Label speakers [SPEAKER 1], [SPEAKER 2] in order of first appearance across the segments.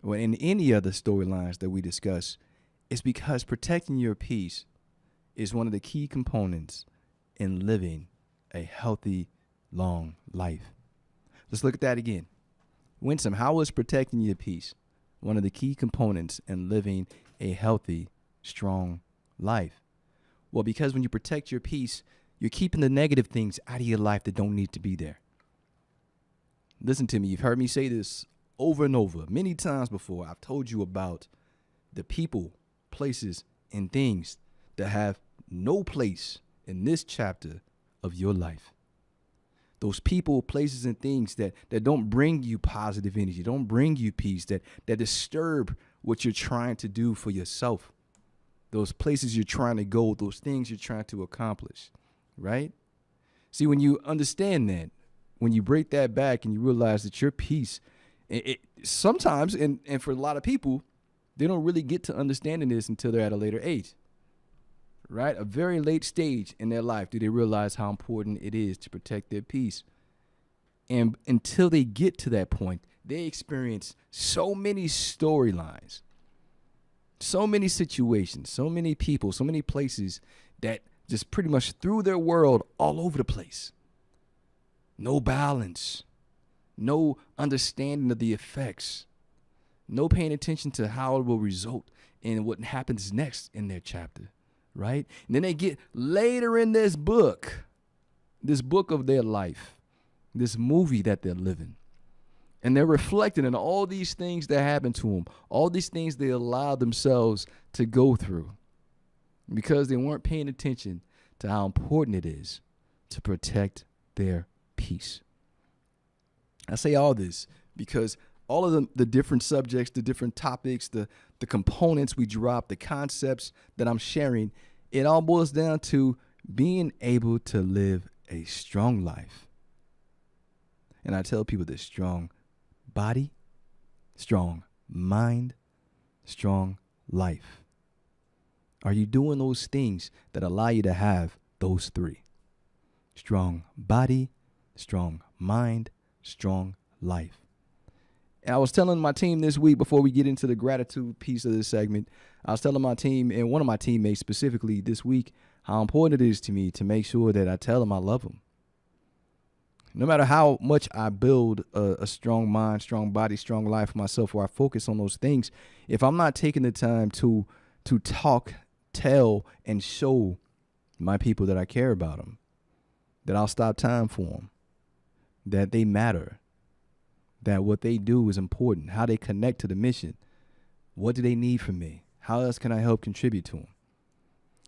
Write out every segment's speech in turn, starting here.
[SPEAKER 1] or in any other storylines that we discuss, it's because protecting your peace is one of the key components in living a healthy, long life. Let's look at that again. Winsome, how is protecting your peace one of the key components in living a healthy, strong life? Well, because when you protect your peace, you're keeping the negative things out of your life that don't need to be there. Listen to me. You've heard me say this over and over many times before. I've told you about the people, places, and things that have no place in this chapter of your life. Those people, places, and things that don't bring you positive energy, don't bring you peace, that disturb what you're trying to do for yourself. Those places you're trying to go, those things you're trying to accomplish, right? See, when you understand that, when you break that back and you realize that your peace, it sometimes, and for a lot of people, they don't really get to understanding this until they're at a later age, right? A very late stage in their life do they realize how important it is to protect their peace. And until they get to that point, they experience so many storylines, so many situations, so many people, so many places that just pretty much threw their world all over the place. No balance, no understanding of the effects, no paying attention to how it will result in what happens next in their chapter, right? And then they get later in this book of their life, this movie that they're living, and they're reflecting on all these things that happened to them, all these things they allowed themselves to go through because they weren't paying attention to how important it is to protect their peace. I say all this because all of the different subjects, the different topics, the components we drop, the concepts that I'm sharing, it all boils down to being able to live a strong life. And I tell people this: strong body, strong mind, strong life. Are you doing those things that allow you to have those three? Strong body, strong mind, strong life. And I was telling my team this week, before we get into the gratitude piece of this segment, I was telling my team, and one of my teammates specifically this week, how important it is to me to make sure that I tell them I love them. No matter how much I build a strong mind, strong body, strong life for myself, where I focus on those things, if I'm not taking the time to talk, tell, and show my people that I care about them, that I'll stop time for them, that they matter, that what they do is important, how they connect to the mission, what do they need from me, how else can I help contribute to them?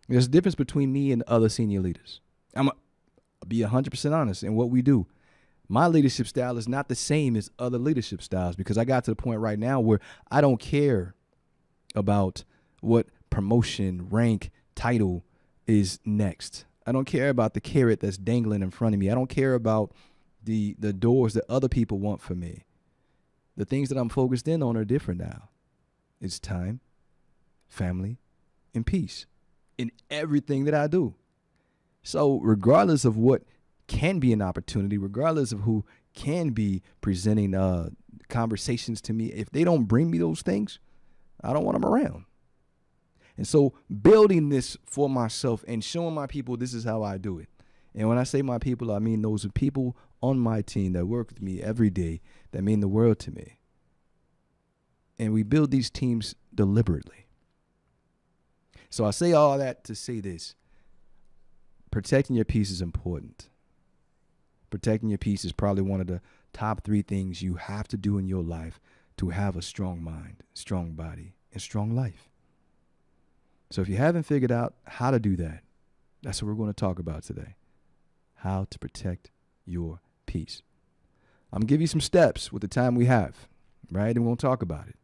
[SPEAKER 1] There's a difference between me and other senior leaders. I'll be 100% honest in what we do. My leadership style is not the same as other leadership styles, because I got to the point right now where I don't care about what promotion, rank, title is next. I don't care about the carrot that's dangling in front of me. I don't care about the doors that other people want for me. The things that I'm focused in on are different now. It's time, family, and peace in everything that I do. So regardless of what can be an opportunity, regardless of who can be presenting conversations to me, if they don't bring me those things, I don't want them around. And so building this for myself and showing my people this is how I do it. And when I say my people, I mean those are people on my team that work with me every day that mean the world to me. And we build these teams deliberately. So I say all that to say this: protecting your peace is important. Protecting your peace is probably one of the top 3 things you have to do in your life to have a strong mind, strong body, and strong life. So if you haven't figured out how to do that, that's what we're going to talk about today: how to protect your peace. I'm going to give you some steps with the time we have, right? And we're going to talk about it.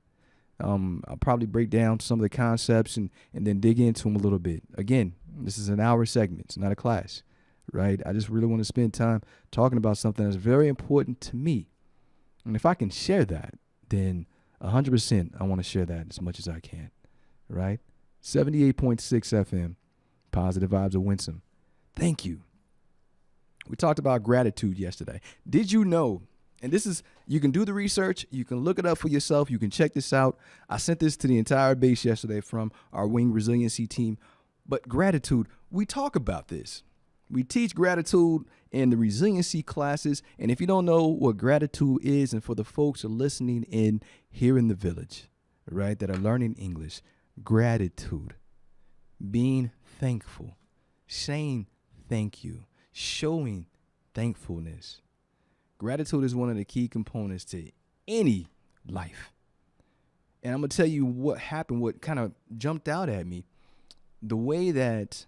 [SPEAKER 1] I'll probably break down some of the concepts and then dig into them a little bit. Again, this is an hour segment. It's not a class, right? I just really want to spend time talking about something that's very important to me. And if I can share that, then 100% I want to share that as much as I can, right? 78.6 FM, Positive Vibes of Winsome. Thank you. We talked about gratitude yesterday. Did you know And this is, you can do the research. You can look it up for yourself. You can check this out. I sent this to the entire base yesterday from our wing resiliency team. But gratitude, we talk about this. We teach gratitude in the resiliency classes. And if you don't know what gratitude is, and for the folks who are listening in here in the village, right, that are learning English, gratitude, being thankful, saying thank you, showing thankfulness. Gratitude is one of the key components to any life. And I'm going to tell you what happened, what kind of jumped out at me. The way that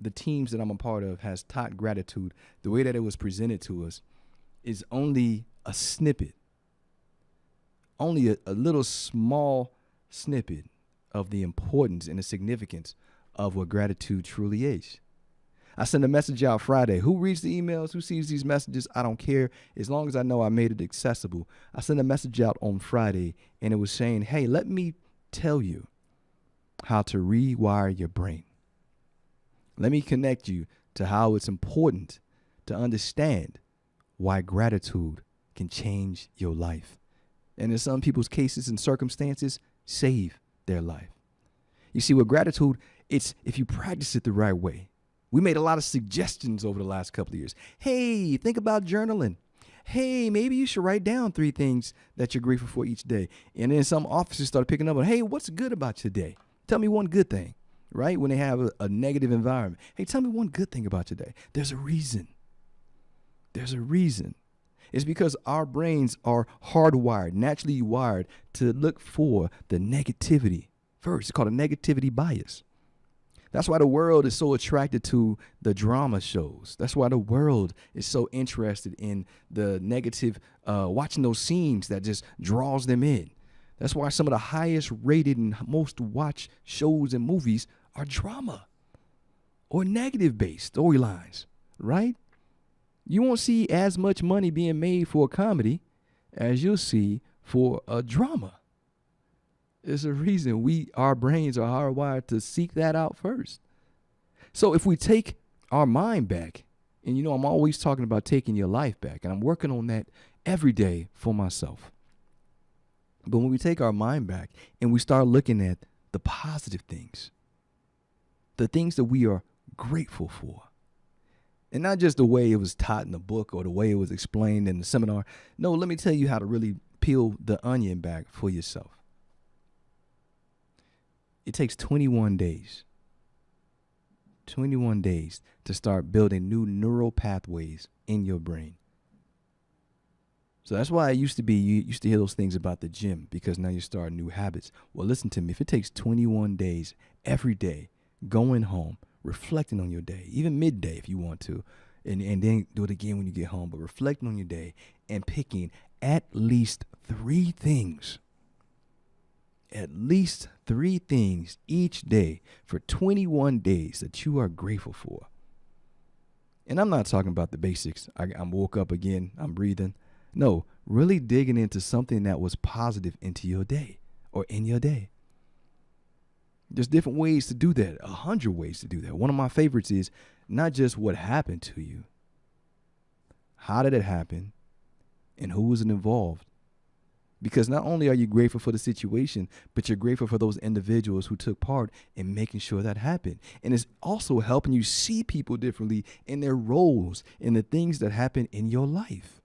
[SPEAKER 1] the teams that I'm a part of has taught gratitude, the way that it was presented to us, is only a snippet, only a little small snippet of the importance and the significance of what gratitude truly is. I sent a message out Friday. Who reads the emails? Who sees these messages? I don't care. As long as I know I made it accessible. I sent a message out on Friday, and it was saying, hey, let me tell you how to rewire your brain. Let me connect you to how it's important to understand why gratitude can change your life. And in some people's cases and circumstances, save their life. You see, with gratitude, it's if you practice it the right way. We made a lot of suggestions over the last couple of years. Hey, think about journaling. Hey, maybe you should write down 3 things that you're grateful for each day. And then some officers started picking up on, hey, what's good about your day? Tell me one good thing, right? When they have a negative environment. Hey, tell me one good thing about your day. There's a reason. There's a reason. It's because our brains are hardwired, naturally wired to look for the negativity first. It's called a negativity bias. That's why the world is so attracted to the drama shows. That's why the world is so interested in the negative, watching those scenes that just draws them in. That's why some of the highest rated and most watched shows and movies are drama or negative based storylines, right? You won't see as much money being made for a comedy as you'll see for a drama. There's a reason our brains are hardwired to seek that out first. So if we take our mind back, and I'm always talking about taking your life back, and I'm working on that every day for myself. But when we take our mind back and we start looking at the positive things, the things that we are grateful for, and not just the way it was taught in the book or the way it was explained in the seminar. No, let me tell you how to really peel the onion back for yourself. It takes 21 days. 21 days to start building new neural pathways in your brain. So that's why you used to hear those things about the gym, because now you're starting new habits. Well, listen to me. If it takes 21 days every day, going home, reflecting on your day, even midday if you want to, and then do it again when you get home, but reflecting on your day and picking at least 3 things. At least 3 things each day for 21 days that you are grateful for. And I'm not talking about the basics. I woke up again, I'm breathing. No, really digging into something that was positive into your day or in your day. There's different ways to do that, 100 ways to do that. One of my favorites is not just what happened to you. How did it happen? And who was involved? Because not only are you grateful for the situation, but you're grateful for those individuals who took part in making sure that happened. And it's also helping you see people differently in their roles in the things that happen in your life.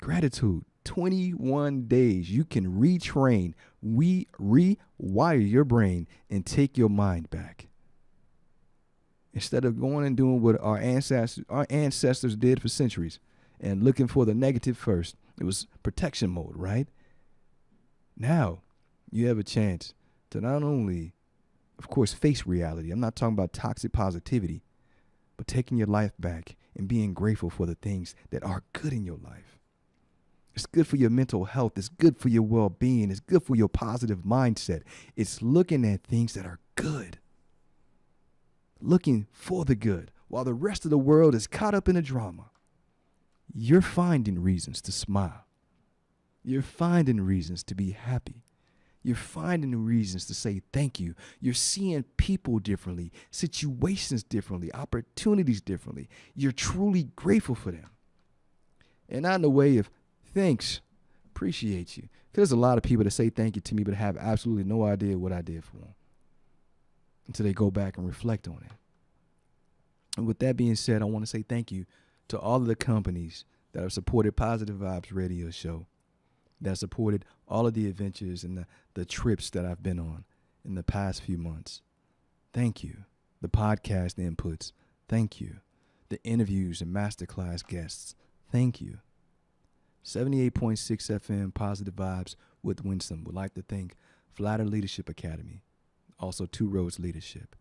[SPEAKER 1] Gratitude, 21 days. You can retrain, rewire your brain and take your mind back. Instead of going and doing what our ancestors did for centuries and looking for the negative first. It was protection mode, right? Now you have a chance to not only, of course, face reality. I'm not talking about toxic positivity, but taking your life back and being grateful for the things that are good in your life. It's good for your mental health. It's good for your well-being. It's good for your positive mindset. It's looking at things that are good. Looking for the good while the rest of the world is caught up in the drama. You're finding reasons to smile. You're finding reasons to be happy. You're finding reasons to say thank you. You're seeing people differently, situations differently, opportunities differently. You're truly grateful for them. And not in the way of thanks, appreciate you. Because there's a lot of people that say thank you to me but have absolutely no idea what I did for them until they go back and reflect on it. And with that being said, I want to say thank you to all of the companies that have supported Positive Vibes Radio Show, that have supported all of the adventures and the trips that I've been on in the past few months. Thank you. The podcast inputs. Thank you. The interviews and masterclass guests. Thank you. 78.6 FM Positive Vibes with Winsome would like to thank Flatter Leadership Academy, also Two Roads Leadership.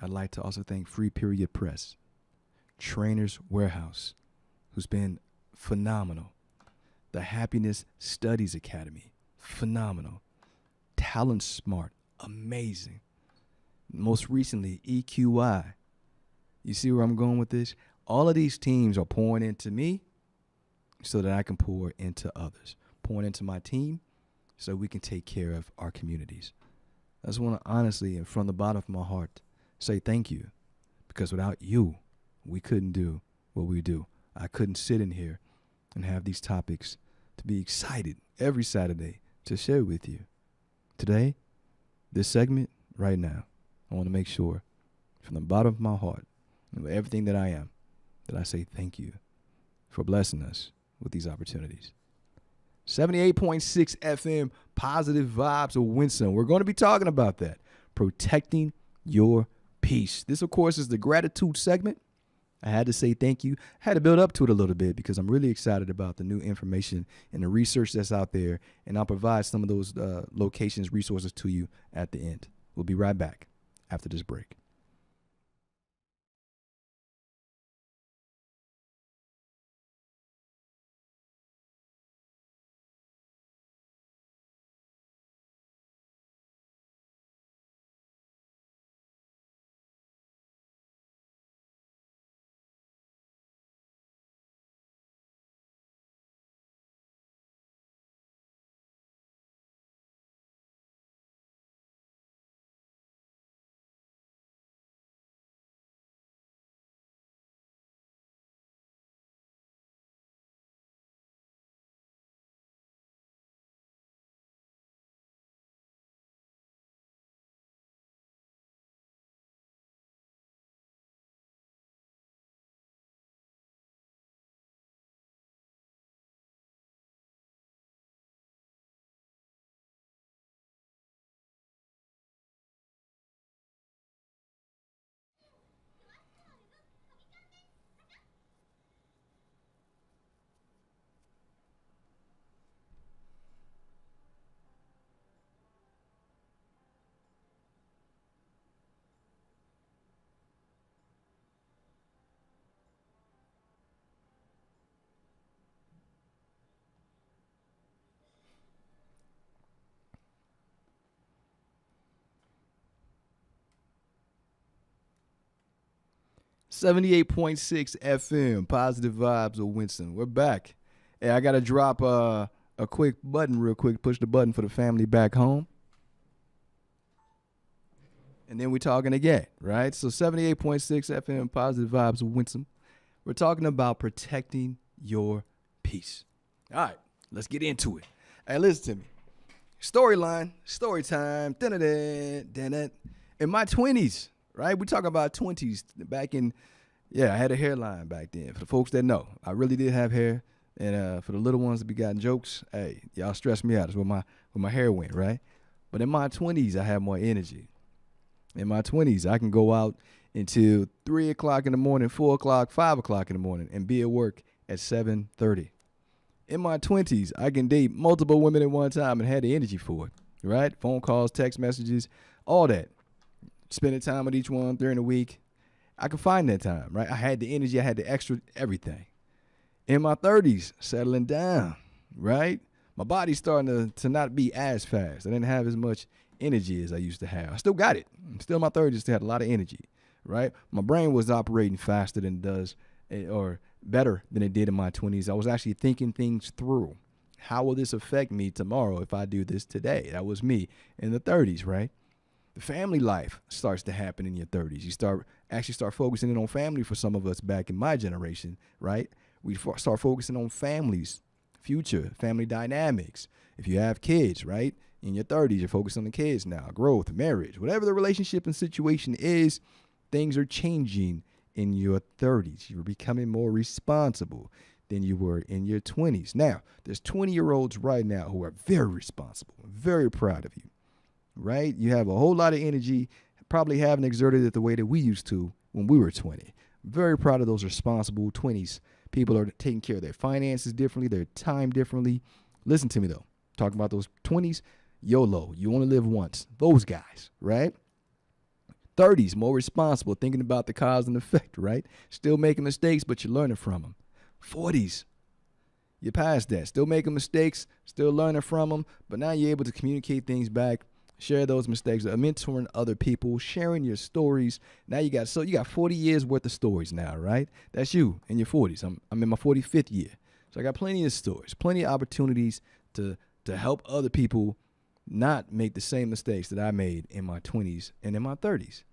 [SPEAKER 1] I'd like to also thank Free Period Press, Trainers Warehouse, who's been phenomenal, the Happiness Studies Academy, phenomenal, Talent Smart, amazing. Most recently, EQI. You see where I'm going with this? All of these teams are pouring into me so that I can pour into others, pouring into my team so we can take care of our communities. I just want to honestly, and from the bottom of my heart, say thank you, because without you, we couldn't do what we do. I couldn't sit in here and have these topics to be excited every Saturday to share with you. Today, this segment right now, I want to make sure from the bottom of my heart and with everything that I am, that I say thank you for blessing us with these opportunities. 78.6 FM, Positive Vibes of Winston. We're going to be talking about that, protecting your peace. This, of course, is the gratitude segment. I had to say thank you. I had to build up to it a little bit because I'm really excited about the new information and the research that's out there, and I'll provide some of those locations, resources to you at the end. We'll be right back after this break. .6 FM, Positive Vibes of Winston. We're back. Hey, I got to drop a quick button real quick, push the button for the family back home. And then we're talking again, right? So 78.6 FM, Positive Vibes of Winston. We're talking about protecting your peace. All right, let's get into it. Hey, listen to me. Storyline, story time. Dun-dun-dun. In my 20s, right? We're talking about 20s back in, I had a hairline back then. For the folks that know, I really did have hair. And for the little ones that be gotten jokes, hey, y'all stress me out. That's where my hair went, right? But in my 20s, I had more energy. In my 20s, I can go out until 3 o'clock in the morning, 4 o'clock, 5 o'clock in the morning, and be at work at 7:30. In my 20s, I can date multiple women at one time and had the energy for it, right? Phone calls, text messages, all that. Spending time with each one during the week. I could find that time, right? I had the energy. I had the extra everything. In my 30s, settling down, right? My body's starting to not be as fast. I didn't have as much energy as I used to have. I still got it. I'm still in my 30s, still had a lot of energy, right? My brain was operating faster than it does, or better than it did in my 20s. I was actually thinking things through. How will this affect me tomorrow if I do this today? That was me in the 30s, right? The family life starts to happen in your 30s. You start focusing in on family for some of us back in my generation, right? start focusing on families, future, family dynamics. If you have kids, right? In your 30s, you're focused on the kids now, growth, marriage, whatever the relationship and situation is, things are changing in your 30s. You're becoming more responsible than you were in your 20s. Now, there's 20-year-olds right now who are very responsible, very proud of you, right? You have a whole lot of energy, probably haven't exerted it the way that we used to when we were 20. Very proud of those responsible 20s. People are taking care of their finances differently, their time differently. Listen to me, though. Talking about those 20s, YOLO, you only live once. Those guys, right? 30s, more responsible, thinking about the cause and effect, right? Still making mistakes, but you're learning from them. 40s, you're past that. Still making mistakes, still learning from them, but now you're able to communicate things back, share those mistakes, mentoring other people, sharing your stories. Now you got 40 years worth of stories now, right? That's you in your 40s. I'm in my 45th year. So I got plenty of stories, plenty of opportunities to help other people not make the same mistakes that I made in my 20s and in my 30s.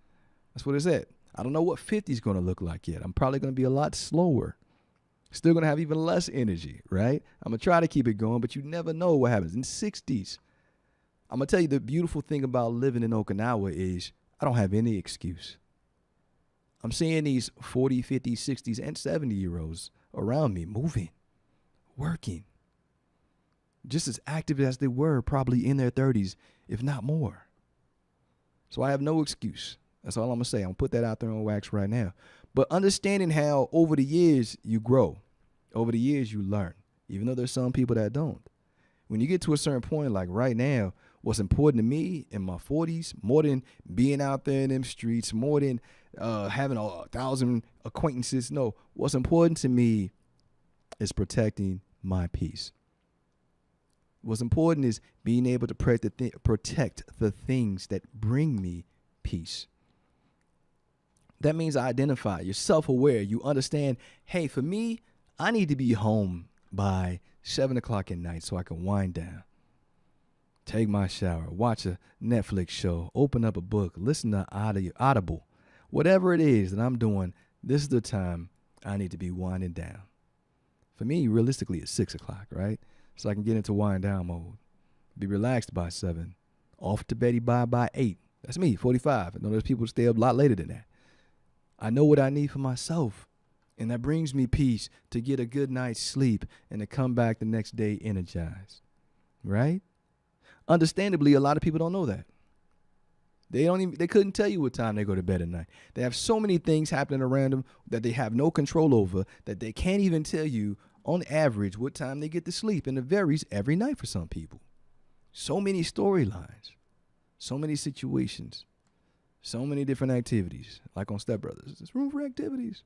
[SPEAKER 1] That's what it's at. I don't know what 50 is going to look like yet. I'm probably going to be a lot slower. Still going to have even less energy, right? I'm going to try to keep it going, but you never know what happens. In 60s, I'm going to tell you the beautiful thing about living in Okinawa is I don't have any excuse. I'm seeing these 40, 50, 60s, and 70-year-olds around me moving, working, just as active as they were probably in their 30s, if not more. So I have no excuse. That's all I'm going to say. I'm going to put that out there on wax right now. But understanding how over the years you grow, over the years you learn, even though there's some people that don't. When you get to a certain point, like right now, what's important to me in my 40s, more than being out there in them streets, more than having 1,000 acquaintances, no, what's important to me is protecting my peace. What's important is being able to protect the things that bring me peace. That means I identify, you're self-aware, you understand, hey, for me, I need to be home by 7 o'clock at night so I can wind down, take my shower, watch a Netflix show, open up a book, listen to Audible. Whatever it is that I'm doing, this is the time I need to be winding down. For me, realistically, it's 6 o'clock, right? So I can get into wind down mode, be relaxed by 7, off to bed by 8. That's me, 45. I know there's people who stay up a lot later than that. I know what I need for myself, and that brings me peace to get a good night's sleep and to come back the next day energized, right? Understandably, a lot of people don't know that. They couldn't tell you what time they go to bed at night. They have so many things happening around them that they have no control over that they can't even tell you on average what time they get to sleep, and it varies every night for some people. So many storylines, so many situations, so many different activities, like on Step Brothers. There's room for activities.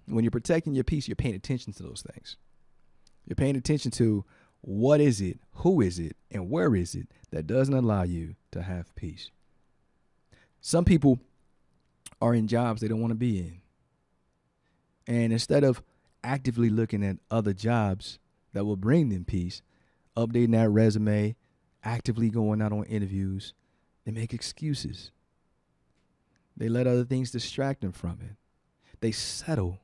[SPEAKER 1] When you're protecting your peace, you're paying attention to those things. You're paying attention to what is it, who is it, and where is it that doesn't allow you to have peace. Some people are in jobs they don't want to be in. And instead of actively looking at other jobs that will bring them peace, updating that resume, actively going out on interviews, they make excuses. They let other things distract them from it. They settle.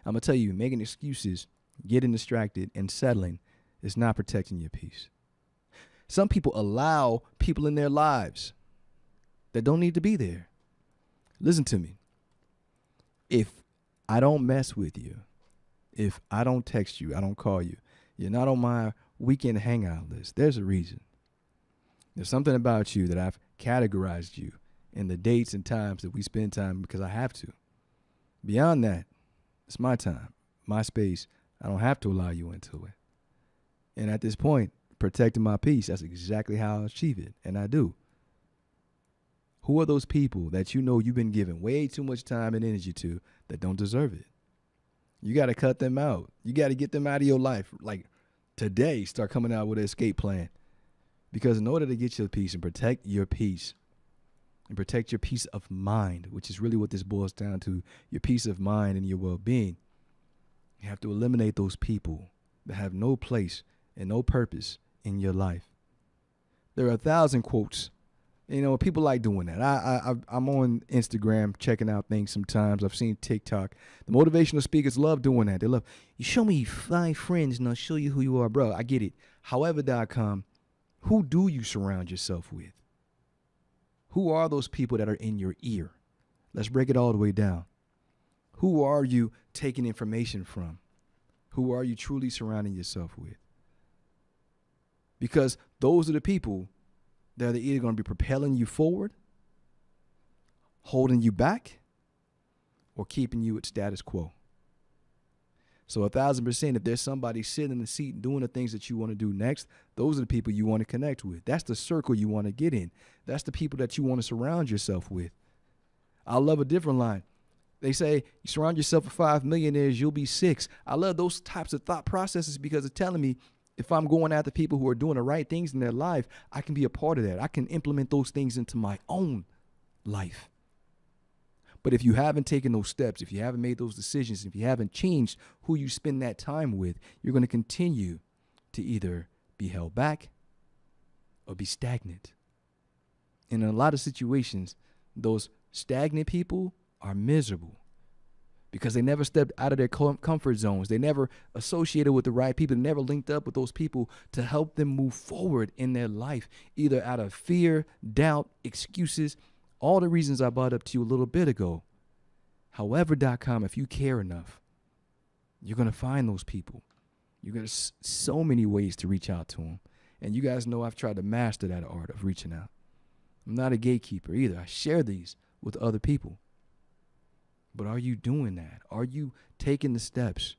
[SPEAKER 1] I'm going to tell you, making excuses, getting distracted, and settling is not protecting your peace. Some people allow people in their lives that don't need to be there. Listen to me. If I don't mess with you, if I don't text you, I don't call you, you're not on my weekend hangout list, there's a reason. There's something about you that I've categorized you in the dates and times that we spend time because I have to. Beyond that, it's my time, my space. I don't have to allow you into it. And at this point, protecting my peace, that's exactly how I achieve it. And I do. Who are those people that you know you've been giving way too much time and energy to that don't deserve it? You got to cut them out. You got to get them out of your life. Like today, start coming out with an escape plan. Because in order to get your peace and protect your peace and protect your peace of mind, which is really what this boils down to, your peace of mind and your well-being, you have to eliminate those people that have no place and no purpose in your life. There are 1,000 quotes You know, people like doing that. I'm on Instagram checking out things sometimes. I've seen TikTok. The motivational speakers love doing that. They love, you show me 5 friends and I'll show you who you are, bro. I get it. However.com, who do you surround yourself with? Who are those people that are in your ear? Let's break it all the way down. Who are you taking information from? Who are you truly surrounding yourself with? Because those are the people that are either going to be propelling you forward, holding you back, or keeping you at status quo. So 1,000%, if there's somebody sitting in the seat and doing the things that you want to do next, those are the people you want to connect with. That's the circle you want to get in. That's the people that you want to surround yourself with. I love a different line. They say, you surround yourself with 5 millionaires, you'll be 6. I love those types of thought processes because it's telling me if I'm going after people who are doing the right things in their life, I can be a part of that. I can implement those things into my own life. But if you haven't taken those steps, if you haven't made those decisions, if you haven't changed who you spend that time with, you're going to continue to either be held back or be stagnant. And in a lot of situations, those stagnant people are miserable because they never stepped out of their comfort zones. They never associated with the right people. They never linked up with those people to help them move forward in their life, either out of fear, doubt, excuses, all the reasons I brought up to you a little bit ago. However.com, if you care enough, you're going to find those people. You're going to so many ways to reach out to them. And you guys know I've tried to master that art of reaching out. I'm not a gatekeeper either. I share these with other people. But are you doing that? Are you taking the steps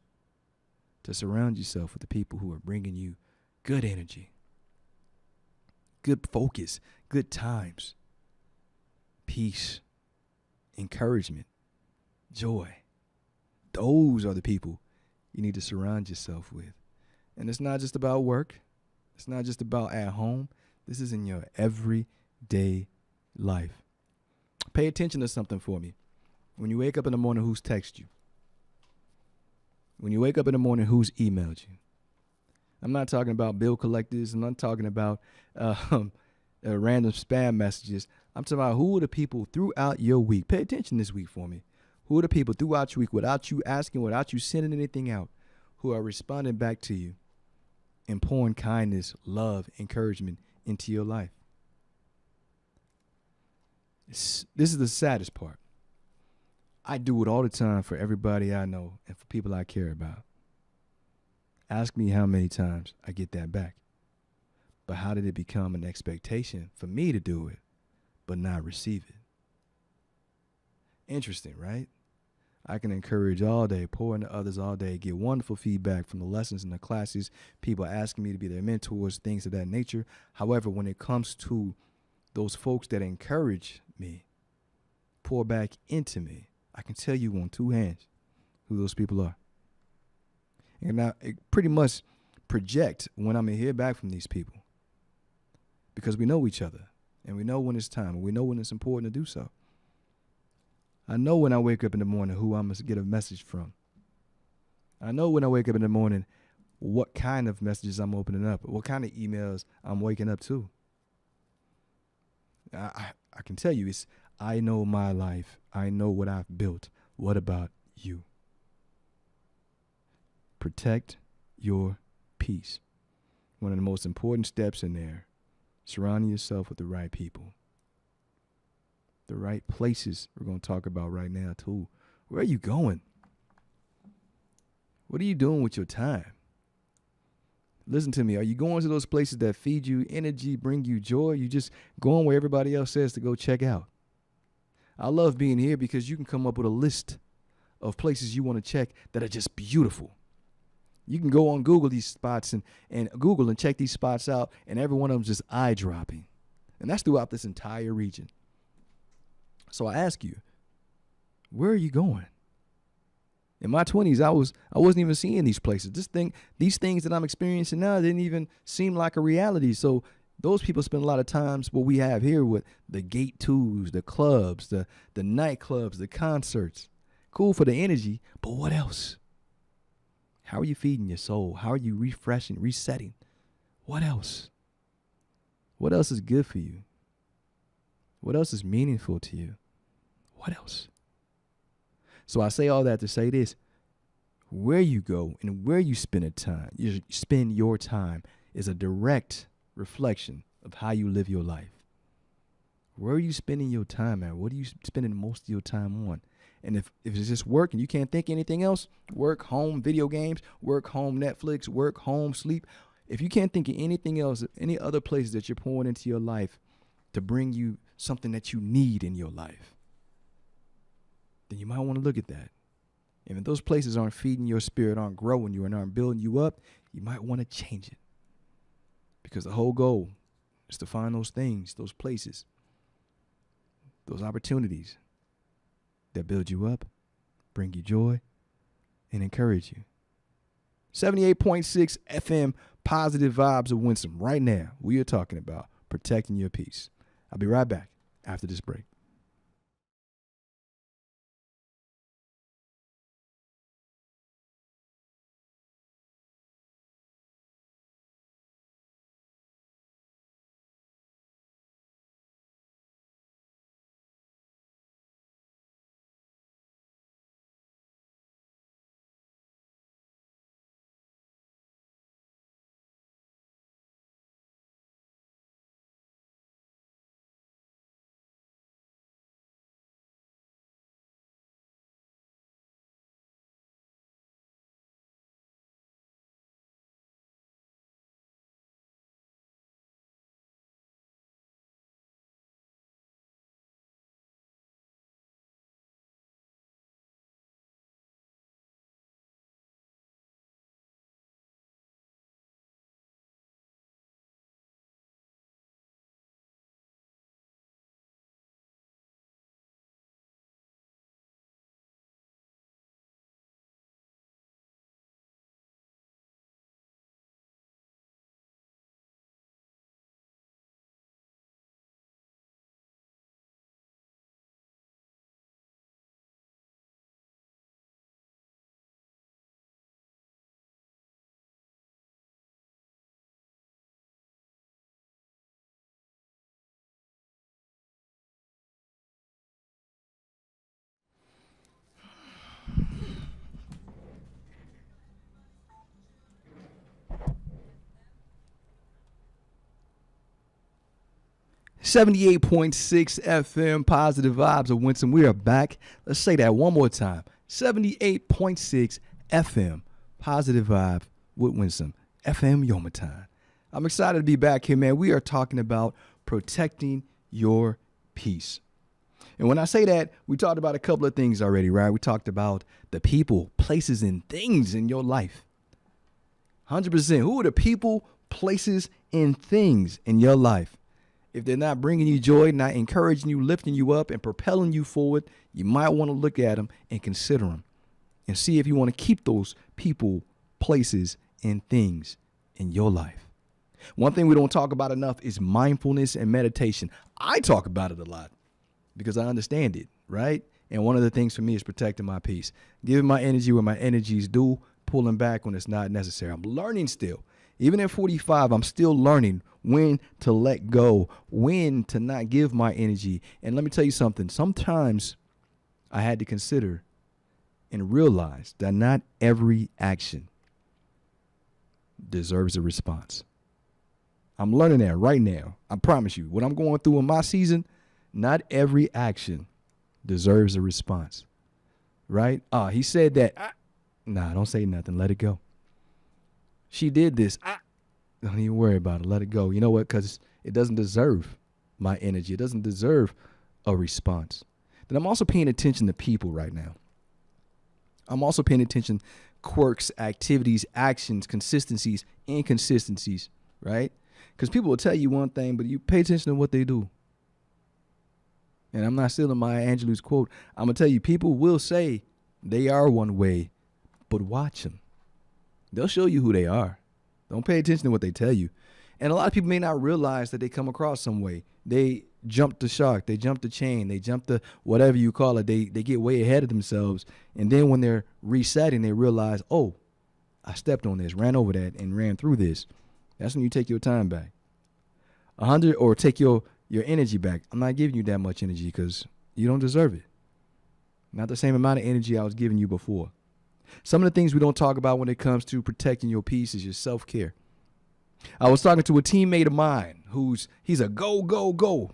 [SPEAKER 1] to surround yourself with the people who are bringing you good energy, good focus, good times, peace, encouragement, joy? Those are the people you need to surround yourself with. And it's not just about work. It's not just about at home. This is in your everyday life. Pay attention to something for me. When you wake up in the morning, who's texted you? When you wake up in the morning, who's emailed you? I'm not talking about bill collectors. I'm not talking about random spam messages. I'm talking about who are the people throughout your week. Pay attention this week for me. Who are the people throughout your week, without you asking, without you sending anything out, who are responding back to you and pouring kindness, love, encouragement into your life? This is the saddest part. I do it all the time for everybody I know and for people I care about. Ask me how many times I get that back. But how did it become an expectation for me to do it, but not receive it? Interesting, right? I can encourage all day, pour into others all day, get wonderful feedback from the lessons in the classes, people asking me to be their mentors, things of that nature. However, when it comes to those folks that encourage me, pour back into me, I can tell you on 2 hands who those people are. And I pretty much project when I'm going to hear back from these people, because we know each other and we know when it's time and we know when it's important to do so. I know when I wake up in the morning who I'm going to get a message from. I know when I wake up in the morning what kind of messages I'm opening up, what kind of emails I'm waking up to. I can tell you, I know my life. I know what I've built. What about you? Protect your peace. One of the most important steps in there, surrounding yourself with the right people. The right places we're going to talk about right now too. Where are you going? What are you doing with your time? Listen to me. Are you going to those places that feed you energy, bring you joy? You just going where everybody else says to go check out? I love being here because you can come up with a list of places you want to check that are just beautiful. You can go on Google these spots and Google and check these spots out, and every one of them is just eye-dropping. And that's throughout this entire region. So I ask you, where are you going? In my 20s, I wasn't even seeing these places. These things that I'm experiencing now didn't even seem like a reality. So those people spend a lot of times what we have here with the gate twos, the clubs, the nightclubs, the concerts. Cool for the energy, but what else? How are you feeding your soul? How are you refreshing, resetting? What else? What else is good for you? What else is meaningful to you? What else? So I say all that to say this. Where you go and where you spend your time is a direct reflection of how you live your life. Where are you spending your time at? What are you spending most of your time on? And if it's just work and you can't think anything else, work, home, video games, work, home, Netflix, work, home, sleep. If you can't think of anything else, any other places that you're pouring into your life to bring you something that you need in your life, then you might want to look at that. And if those places aren't feeding your spirit, aren't growing you, and aren't building you up, you might want to change it. Because the whole goal is to find those things, those places, those opportunities that build you up, bring you joy, and encourage you. 78.6 FM, Positive Vibes of Winsome. Right now, we are talking about protecting your peace. I'll be right back after this break. .6 FM, Positive Vibes of Winston. We are back. Let's say that one more time. 78.6 FM, Positive Vibe with Winston. FM Yomitan. I'm excited to be back here, man. We are talking about protecting your peace. And when I say that, we talked about a couple of things already, right? We talked about the people, places, and things in your life. 100%. Who are the people, places, and things in your life? If they're not bringing you joy, not encouraging you, lifting you up, and propelling you forward, you might want to look at them and consider them and see if you want to keep those people, places, and things in your life. One thing we don't talk about enough is mindfulness and meditation. I talk about it a lot because I understand it, right? And one of the things for me is protecting my peace, giving my energy where my energy is due, pulling back when it's not necessary. I'm learning still. Even at 45, I'm still learning when to let go, when to not give my energy. And let me tell you something. Sometimes I had to consider and realize that not every action deserves a response. I'm learning that right now. I promise you. What I'm going through in my season, not every action deserves a response. Right? He said that. Nah, don't say nothing. Let it go. She did this. Don't even worry about it. Let it go. You know what? Because it doesn't deserve my energy. It doesn't deserve a response. Then I'm also paying attention to people right now. I'm also paying attention quirks, activities, actions, consistencies, inconsistencies, right? Because people will tell you one thing, but you pay attention to what they do. And I'm not stealing Maya Angelou's quote. I'm going to tell you, people will say they are one way, but watch them. They'll show you who they are. Don't pay attention to what they tell you. And a lot of people may not realize that they come across some way. They jump the shark. They jump the chain. They jump the whatever you call it. They get way ahead of themselves. And then when they're resetting, they realize, oh, I stepped on this, ran over that, and ran through this. That's when you take your time back. Take your your energy back. I'm not giving you that much energy because you don't deserve it. Not the same amount of energy I was giving you before. Some of the things we don't talk about when it comes to protecting your peace is your self-care. I was talking to a teammate of mine he's a go, go, go.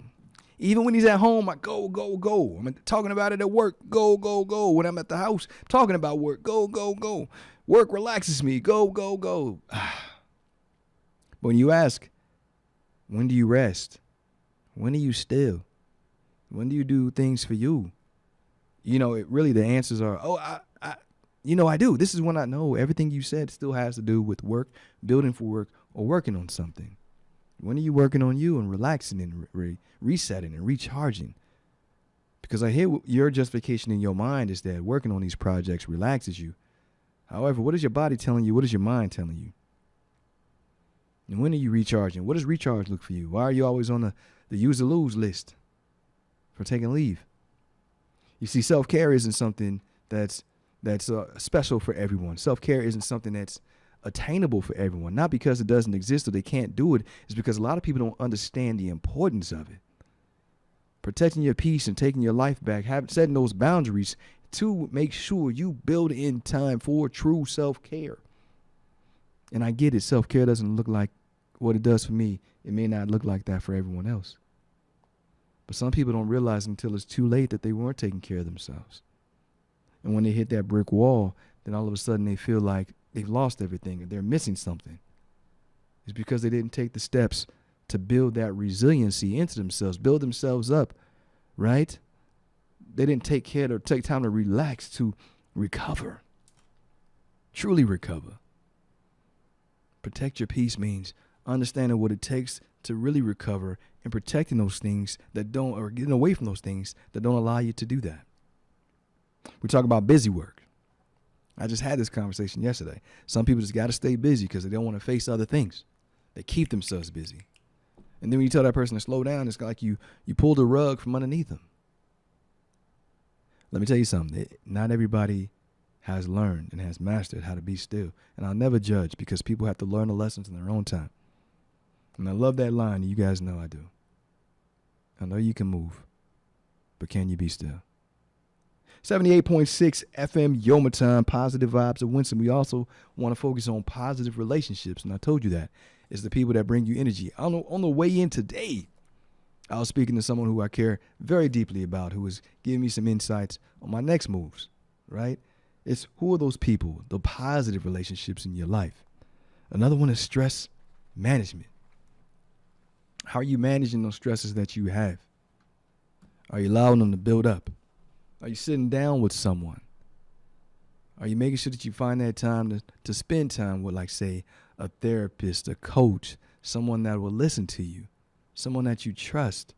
[SPEAKER 1] Even when he's at home, I go, go, go. I'm talking about it at work, go, go, go. When I'm at the house, I'm talking about work, go, go, go. Work relaxes me, go, go, go. But when you ask, when do you rest? When are you still? When do you do things for you? The answers are, I do. This is when I know everything you said still has to do with work, building for work, or working on something. When are you working on you and relaxing and resetting and recharging? Because I hear your justification in your mind is that working on these projects relaxes you. However, what is your body telling you? What is your mind telling you? And when are you recharging? What does recharge look for you? Why are you always on the use or lose list for taking leave? You see, self-care isn't something that's special for everyone. Self-care isn't something that's attainable for everyone. Not because it doesn't exist or they can't do it. It's because a lot of people don't understand the importance of it. Protecting your peace and taking your life back, setting those boundaries to make sure you build in time for true self-care. And I get it. Self-care doesn't look like what it does for me. It may not look like that for everyone else. But some people don't realize until it's too late that they weren't taking care of themselves. And when they hit that brick wall, then all of a sudden they feel like they've lost everything and they're missing something. It's because they didn't take the steps to build that resiliency into themselves, build themselves up, right? They didn't take time to relax, to recover, truly recover. Protect your peace means understanding what it takes to really recover and protecting those things or getting away from those things that don't allow you to do that. We talk about busy work. I just had this conversation yesterday. Some people just got to stay busy because they don't want to face other things. They keep themselves busy. And then when you tell that person to slow down, it's like you pull the rug from underneath them. Let me tell you something. Not everybody has learned and has mastered how to be still. And I'll never judge because people have to learn the lessons in their own time. And I love that line, and you guys know I do. I know you can move, but can you be still? 78.6 FM Yoma Time, positive vibes of Winston. We also want to focus on positive relationships, and I told you that. It's the people that bring you energy. On the way in today, I was speaking to someone who I care very deeply about, who was giving me some insights on my next moves, right? It's who are those people, the positive relationships in your life. Another one is stress management. How are you managing those stresses that you have? Are you allowing them to build up? Are you sitting down with someone? Are you making sure that you find that time to spend time with, like, say, a therapist, a coach, someone that will listen to you, someone that you trust?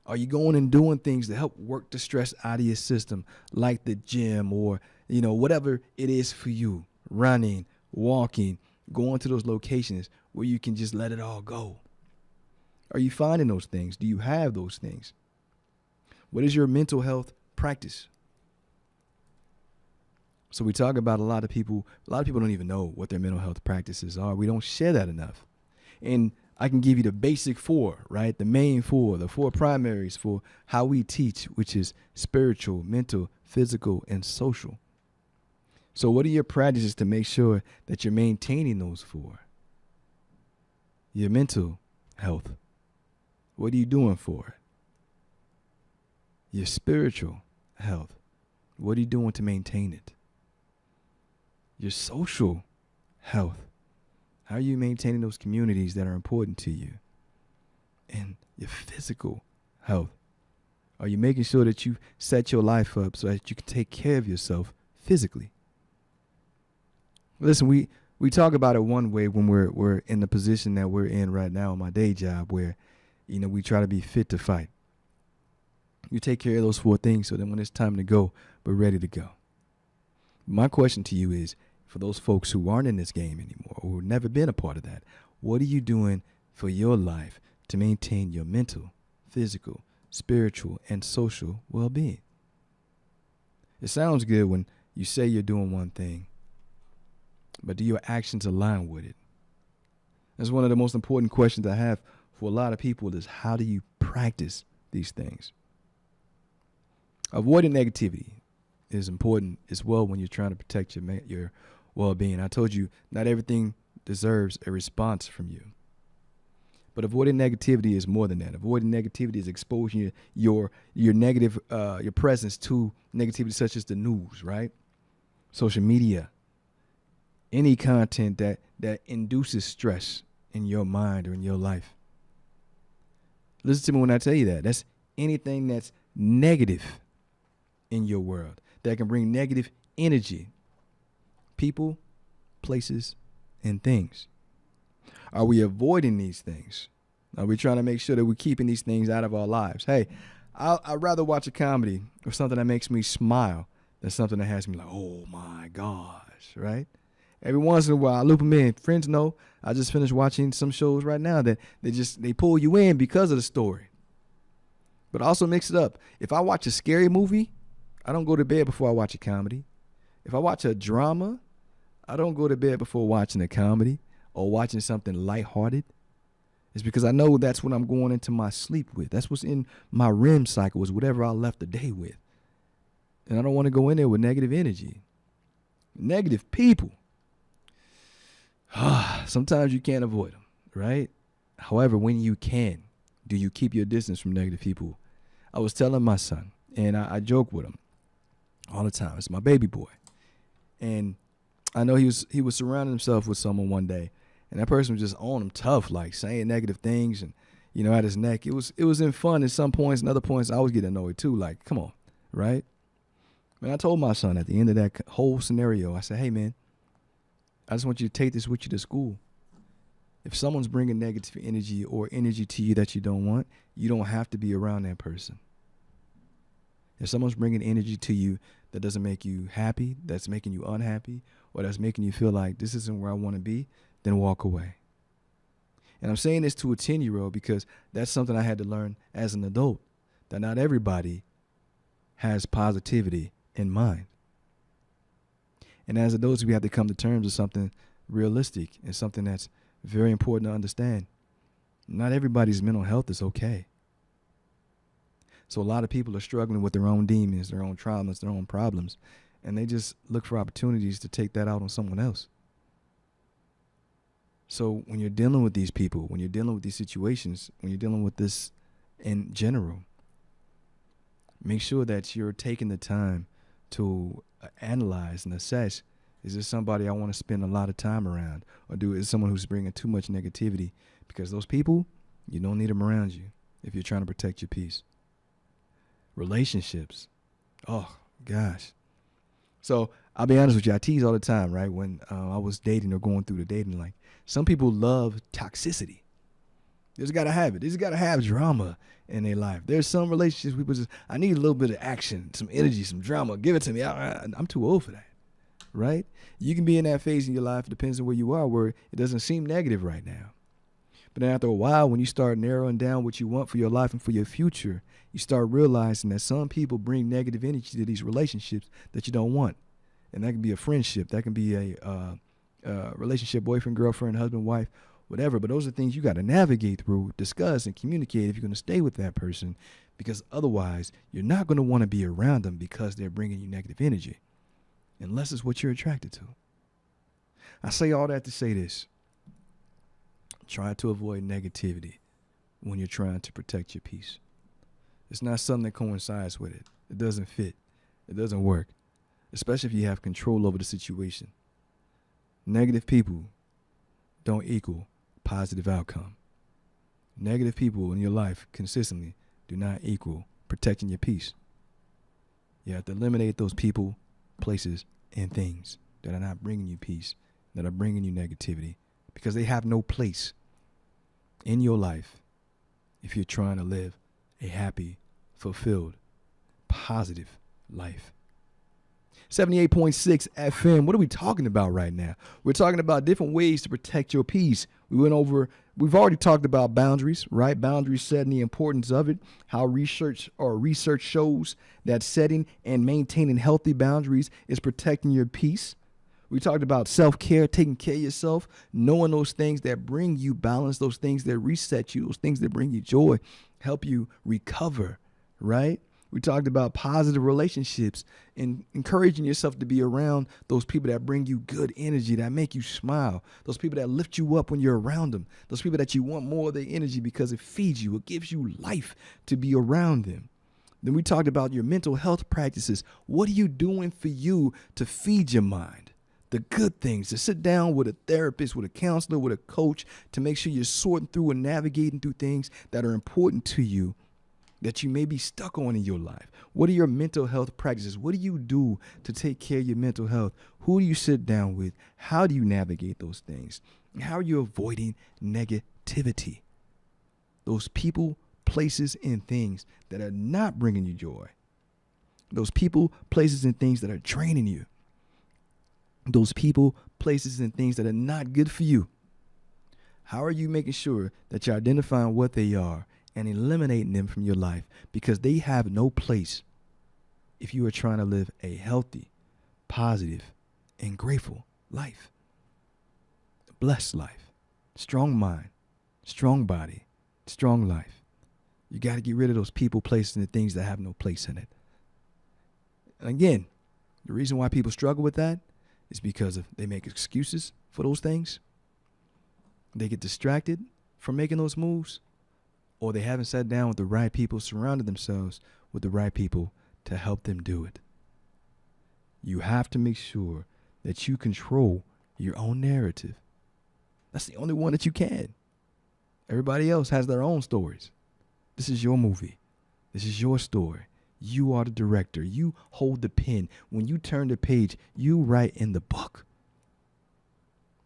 [SPEAKER 1] Are you going and doing things to help work the stress out of your system, like the gym or, whatever it is for you, running, walking, going to those locations where you can just let it all go? Are you finding those things? Do you have those things? What is your mental health practice? So we talk about a lot of people don't even know what their mental health practices are. We don't share that enough. And I can give you the basic four, right? The main four, the four primaries for how we teach, which is spiritual, mental, physical, and social. So what are your practices to make sure that you're maintaining those four? Your mental health. What are you doing for it? Your spiritual health. What are you doing to maintain it? Your social health. How are you maintaining those communities that are important to you? And your physical health. Are you making sure that you set your life up so that you can take care of yourself physically? Listen, we talk about it one way when we're in the position that we're in right now in my day job where, we try to be fit to fight. You take care of those four things so that when it's time to go, we're ready to go. My question to you is, for those folks who aren't in this game anymore or who've never been a part of that, what are you doing for your life to maintain your mental, physical, spiritual, and social well-being? It sounds good when you say you're doing one thing, but do your actions align with it? That's one of the most important questions I have for a lot of people is, how do you practice these things? Avoiding negativity is important as well when you're trying to protect your well-being. I told you not everything deserves a response from you. But avoiding negativity is more than that. Avoiding negativity is exposing your negative your presence to negativity, such as the news, right? Social media, any content that induces stress in your mind or in your life. Listen to me when I tell you that. That's anything that's negative in your world that can bring negative energy. People, places, and things. Are we avoiding these things? Are we trying to make sure that we're keeping these things out of our lives? Hey, I'd rather watch a comedy or something that makes me smile than something that has me like, oh my gosh, right? Every once in a while, I loop them in. Friends know I just finished watching some shows right now that they pull you in because of the story. But also mix it up. If I watch a scary movie, I don't go to bed before I watch a comedy. If I watch a drama, I don't go to bed before watching a comedy or watching something lighthearted. It's because I know that's what I'm going into my sleep with. That's what's in my REM cycle, is whatever I left the day with. And I don't want to go in there with negative energy. Negative people. Sometimes you can't avoid them, right? However, when you can, do you keep your distance from negative people? I was telling my son, and I joke with him all the time. It's my baby boy. And I know he was surrounding himself with someone one day, and that person was just on him tough, like saying negative things and, at his neck. It was in fun at some points, and other points I was getting annoyed too. Like, come on, right? And I told my son at the end of that whole scenario, I said, hey, man, I just want you to take this with you to school. If someone's bringing negative energy or energy to you that you don't want, you don't have to be around that person. If someone's bringing energy to you that doesn't make you happy, that's making you unhappy, or that's making you feel like this isn't where I want to be, then walk away. And I'm saying this to a 10-year-old because that's something I had to learn as an adult, that not everybody has positivity in mind. And as adults, we have to come to terms with something realistic and something that's very important to understand. Not everybody's mental health is okay. So a lot of people are struggling with their own demons, their own traumas, their own problems, and they just look for opportunities to take that out on someone else. So when you're dealing with these people, when you're dealing with these situations, when you're dealing with this in general, make sure that you're taking the time to analyze and assess, is this somebody I want to spend a lot of time around? Or is it someone who's bringing too much negativity? Because those people, you don't need them around you if you're trying to protect your peace. Relationships. Oh, gosh. So I'll be honest with you. I tease all the time, right? When I was dating or going through the dating, like, some people love toxicity. They just got to have it. They just got to have drama in their life. There's some relationships people just, I need a little bit of action, some energy, some drama. Give it to me. I'm too old for that, right? You can be in that phase in your life, it depends on where you are, where it doesn't seem negative right now. But then after a while, when you start narrowing down what you want for your life and for your future, you start realizing that some people bring negative energy to these relationships that you don't want. And that can be a friendship. That can be a relationship, boyfriend, girlfriend, husband, wife, whatever. But those are things you got to navigate through, discuss, and communicate if you're going to stay with that person, because otherwise you're not going to want to be around them because they're bringing you negative energy, unless it's what you're attracted to. I say all that to say this. Try to avoid negativity when you're trying to protect your peace. It's not something that coincides with it. It doesn't fit. It doesn't work, especially if you have control over the situation. Negative people don't equal positive outcome. Negative people in your life consistently do not equal protecting your peace. You have to eliminate those people, places, and things that are not bringing you peace, that are bringing you negativity, because they have no place in your life if you're trying to live a happy, fulfilled, positive life. 78.6 FM. What are we talking about right now? We're talking about different ways to protect your peace. We've already talked about boundaries, right? Boundaries setting, the importance of it, how research shows that setting and maintaining healthy boundaries is protecting your peace. We talked about self-care, taking care of yourself, knowing those things that bring you balance, those things that reset you, those things that bring you joy, help you recover, right? We talked about positive relationships and encouraging yourself to be around those people that bring you good energy, that make you smile, those people that lift you up when you're around them, those people that you want more of their energy because it feeds you, it gives you life to be around them. Then we talked about your mental health practices. What are you doing for you to feed your mind? The good things, to sit down with a therapist, with a counselor, with a coach, to make sure you're sorting through and navigating through things that are important to you, that you may be stuck on in your life. What are your mental health practices? What do you do to take care of your mental health? Who do you sit down with? How do you navigate those things? How are you avoiding negativity? Those people, places, and things that are not bringing you joy. Those people, places, and things that are draining you. Those people, places, and things that are not good for you. How are you making sure that you're identifying what they are and eliminating them from your life, because they have no place if you are trying to live a healthy, positive, and grateful life. A blessed life, strong mind, strong body, strong life. You got to get rid of those people, places, and the things that have no place in it. And again, the reason why people struggle with that is because they make excuses for those things. They get distracted from making those moves, or they haven't sat down with the right people, surrounded themselves with the right people to help them do it. You have to make sure that you control your own narrative. That's the only one that you can. Everybody else has their own stories. This is your movie. This is your story. You are the director. You hold the pen. When you turn the page, you write in the book.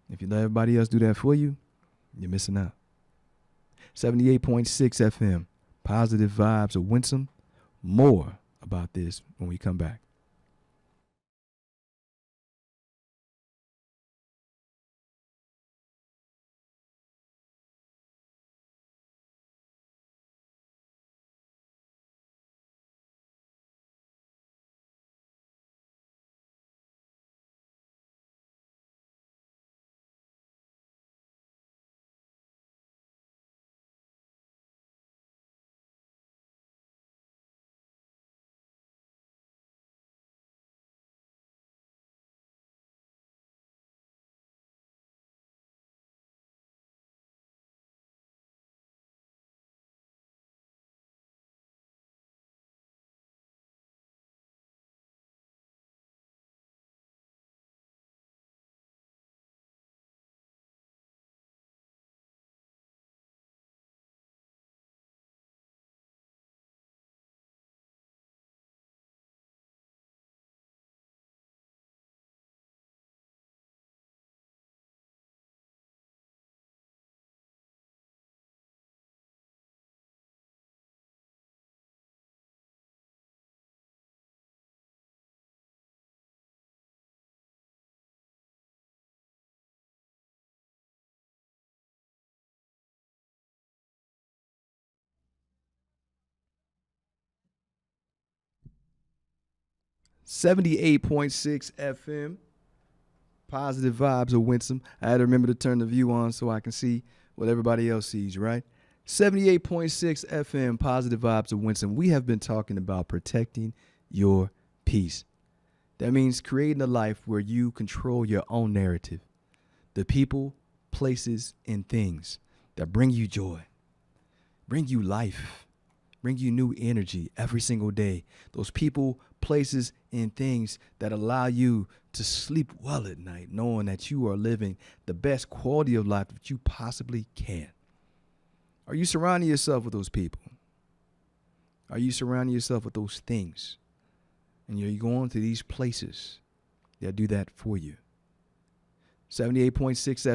[SPEAKER 1] If you let everybody else do that for you, you're missing out. 78.6 FM, Positive Vibes of Winsome. More about this when we come back. .6 FM, Positive Vibes of Winsome. I had to remember to turn the view on so I can see what everybody else sees, right? 78.6 FM, Positive Vibes of Winsome. We have been talking about protecting your peace. That means creating a life where you control your own narrative. The people, places, and things that bring you joy, bring you life, bring you new energy every single day. Those people, places, and things that allow you to sleep well at night, knowing that you are living the best quality of life that you possibly can. Are you surrounding yourself with those people? Are you surrounding yourself with those things? And are you going to these places that do that for you? 78.6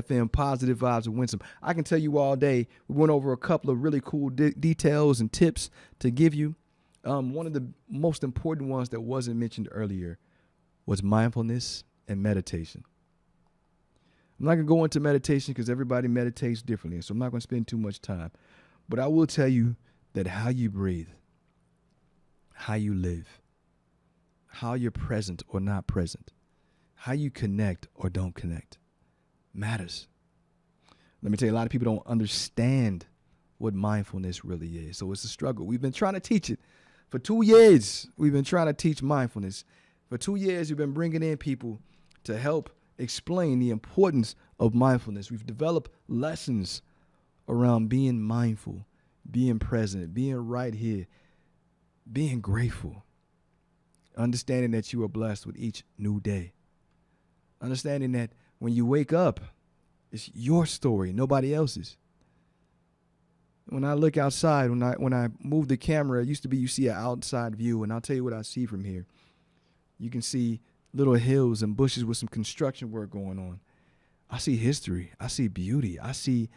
[SPEAKER 1] FM, Positive Vibes of Winsome. I can tell you all day, we went over a couple of really cool details and tips to give you. One of the most important ones that wasn't mentioned earlier was mindfulness and meditation. I'm not going to go into meditation because everybody meditates differently, so I'm not going to spend too much time. But I will tell you that how you breathe, how you live, how you're present or not present, how you connect or don't connect matters. Let me tell you, a lot of people don't understand what mindfulness really is. So it's a struggle. We've been trying to teach it for 2 years. We've been trying to teach mindfulness. For 2 years, we've been bringing in people to help explain the importance of mindfulness. We've developed lessons around being mindful, being present, being right here, being grateful, understanding that you are blessed with each new day, understanding that when you wake up, it's your story, nobody else's. When I look outside, when I move the camera, it used to be you see an outside view, and I'll tell you what I see from here. You can see little hills and bushes with some construction work going on. I see history. I see beauty. I see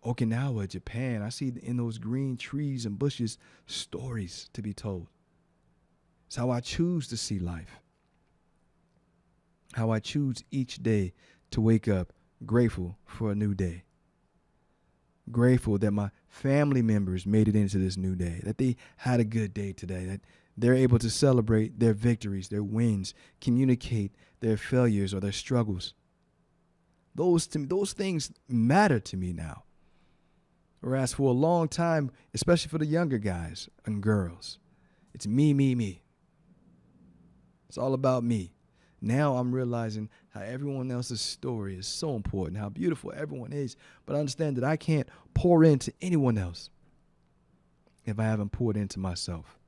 [SPEAKER 1] Okinawa, Japan. I see in those green trees and bushes stories to be told. It's how I choose to see life. How I choose each day to wake up grateful for a new day. Grateful that my family members made it into this new day, that they had a good day today, that they're able to celebrate their victories, their wins, communicate their failures or their struggles. Those things matter to me now. Whereas for a long time, especially for the younger guys and girls, it's me, me, me. It's all about me. Now I'm realizing how everyone else's story is so important, how beautiful everyone is. But I understand that I can't pour into anyone else if I haven't poured into myself.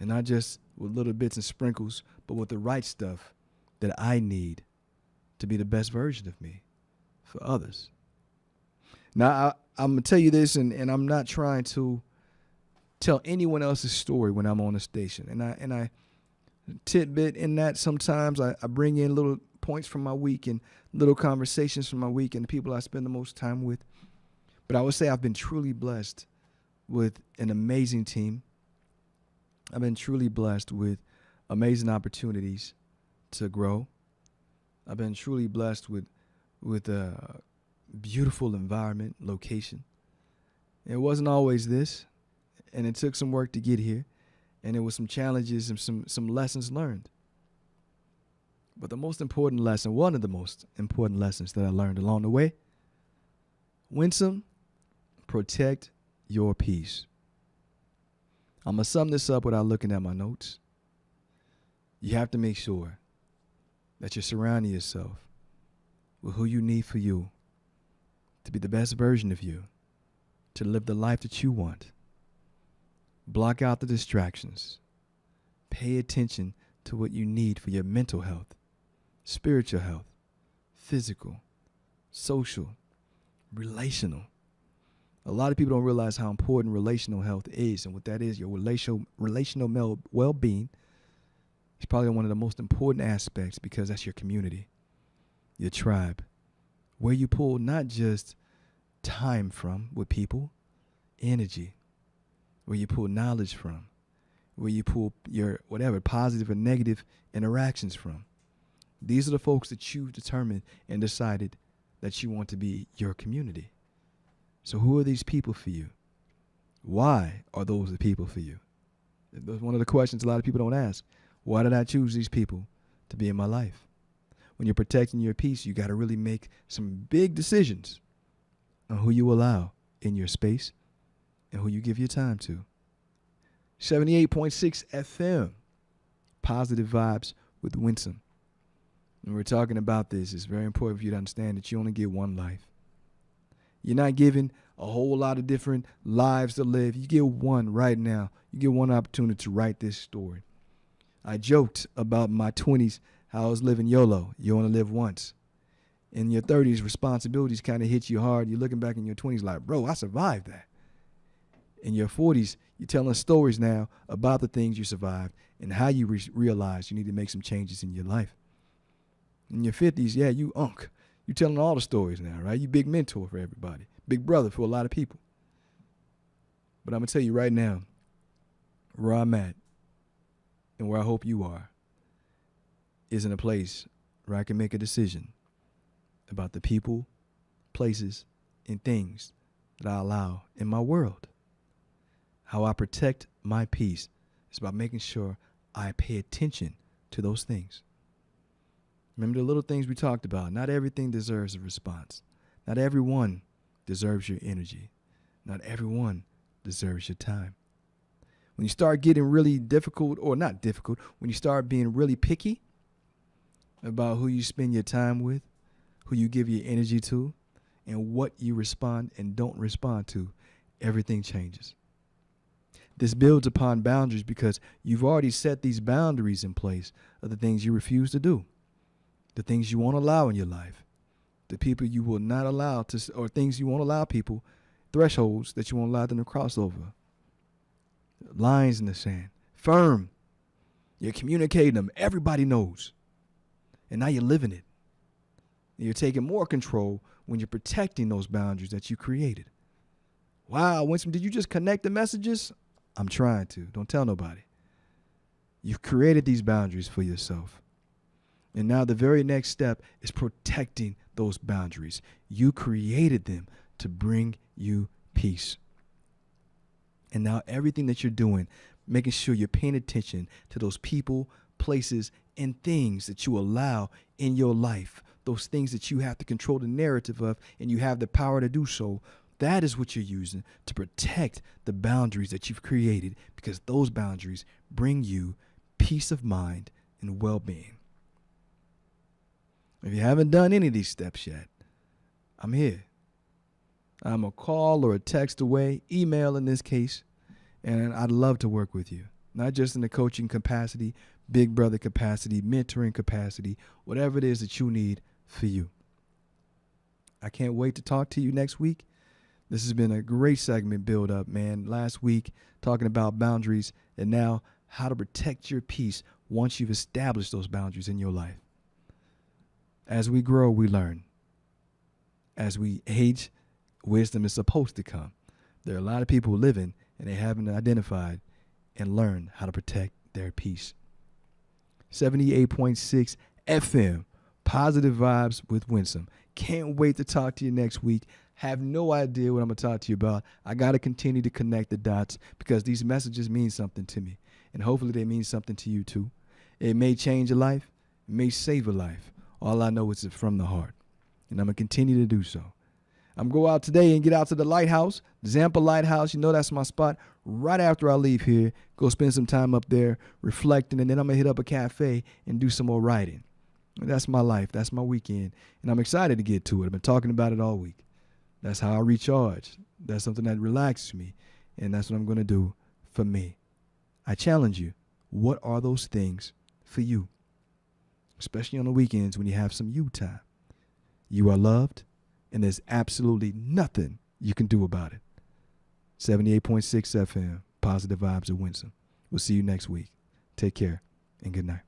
[SPEAKER 1] And not just with little bits and sprinkles, but with the right stuff that I need to be the best version of me for others. Now, I'm going to tell you this, and I'm not trying to tell anyone else's story when I'm on the station. And I tidbit in that sometimes I bring in little points from my week and little conversations from my week and the people I spend the most time with. But I would say I've been truly blessed with an amazing team. I've been truly blessed with amazing opportunities to grow. I've been truly blessed with a beautiful environment, location. It wasn't always this, and it took some work to get here. And there was some challenges and some lessons learned. But the most important lesson, one of the most important lessons that I learned along the way, Winsome, protect your peace. I'm going to sum this up without looking at my notes. You have to make sure that you're surrounding yourself with who you need for you to be the best version of you, to live the life that you want. Block out the distractions. Pay attention to what you need for your mental health, spiritual health, physical, social, relational. A lot of people don't realize how important relational health is, and what that is, your relational well-being is probably one of the most important aspects because that's your community, your tribe, where you pull not just time from with people, energy, where you pull knowledge from, where you pull your whatever positive or negative interactions from. These are the folks that you've determined and decided that you want to be your community. So who are these people for you? Why are those the people for you? That's one of the questions a lot of people don't ask. Why did I choose these people to be in my life? When you're protecting your peace, you got to really make some big decisions on who you allow in your space and who you give your time to. 78.6 FM, positive vibes with Winsome. When we're talking about this, it's very important for you to understand that you only get one life. You're not given a whole lot of different lives to live. You get one right now. You get one opportunity to write this story. I joked about my 20s, how I was living YOLO. You only live once. In your 30s, responsibilities kind of hit you hard. You're looking back in your 20s like, bro, I survived that. In your 40s, you're telling stories now about the things you survived and how you realize you need to make some changes in your life. In your 50s, yeah, you unk. You're telling all the stories now, right? You big mentor for everybody. Big brother for a lot of people. But I'm going to tell you right now, where I'm at and where I hope you are is in a place where I can make a decision about the people, places, and things that I allow in my world. How I protect my peace is about making sure I pay attention to those things. Remember the little things we talked about. Not everything deserves a response. Not everyone deserves your energy. Not everyone deserves your time. When you start getting really difficult, or not difficult, when you start being really picky about who you spend your time with, who you give your energy to, and what you respond and don't respond to, everything changes. This builds upon boundaries because you've already set these boundaries in place of the things you refuse to do, the things you won't allow in your life, the people you will not allow to, or things you won't allow people, thresholds that you won't allow them to cross over. Lines in the sand, firm. You're communicating them. Everybody knows. And now you're living it. You're taking more control when you're protecting those boundaries that you created. Wow, Winston, did you just connect the messages? I'm trying to. Don't tell nobody. You've created these boundaries for yourself. And now the very next step is protecting those boundaries. You created them to bring you peace. And now everything that you're doing, making sure you're paying attention to those people, places, and things that you allow in your life, those things that you have to control the narrative of, and you have the power to do so. That is what you're using to protect the boundaries that you've created, because those boundaries bring you peace of mind and well-being. If you haven't done any of these steps yet, I'm here. I'm a call or a text away, email in this case, and I'd love to work with you, not just in the coaching capacity, big brother capacity, mentoring capacity, whatever it is that you need for you. I can't wait to talk to you next week. This has been a great segment build up, man. Last week, talking about boundaries, and now how to protect your peace once you've established those boundaries in your life. As we grow, we learn. As we age, wisdom is supposed to come. There are a lot of people living and they haven't identified and learned how to protect their peace. 78.6 FM, Positive Vibes with Winsome. Can't wait to talk to you next week. Have no idea what I'm going to talk to you about. I got to continue to connect the dots because these messages mean something to me. And hopefully they mean something to you too. It may change a life. It may save a life. All I know is it's from the heart. And I'm going to continue to do so. I'm going to go out today and get out to the lighthouse, Zampa Lighthouse. You know that's my spot. Right after I leave here, go spend some time up there reflecting, and then I'm going to hit up a cafe and do some more writing. That's my life. That's my weekend. And I'm excited to get to it. I've been talking about it all week. That's how I recharge. That's something that relaxes me. And that's what I'm going to do for me. I challenge you. What are those things for you? Especially on the weekends when you have some you time. You are loved, and there's absolutely nothing you can do about it. 78.6 FM, Positive Vibes of Winsome. We'll see you next week. Take care, and good night.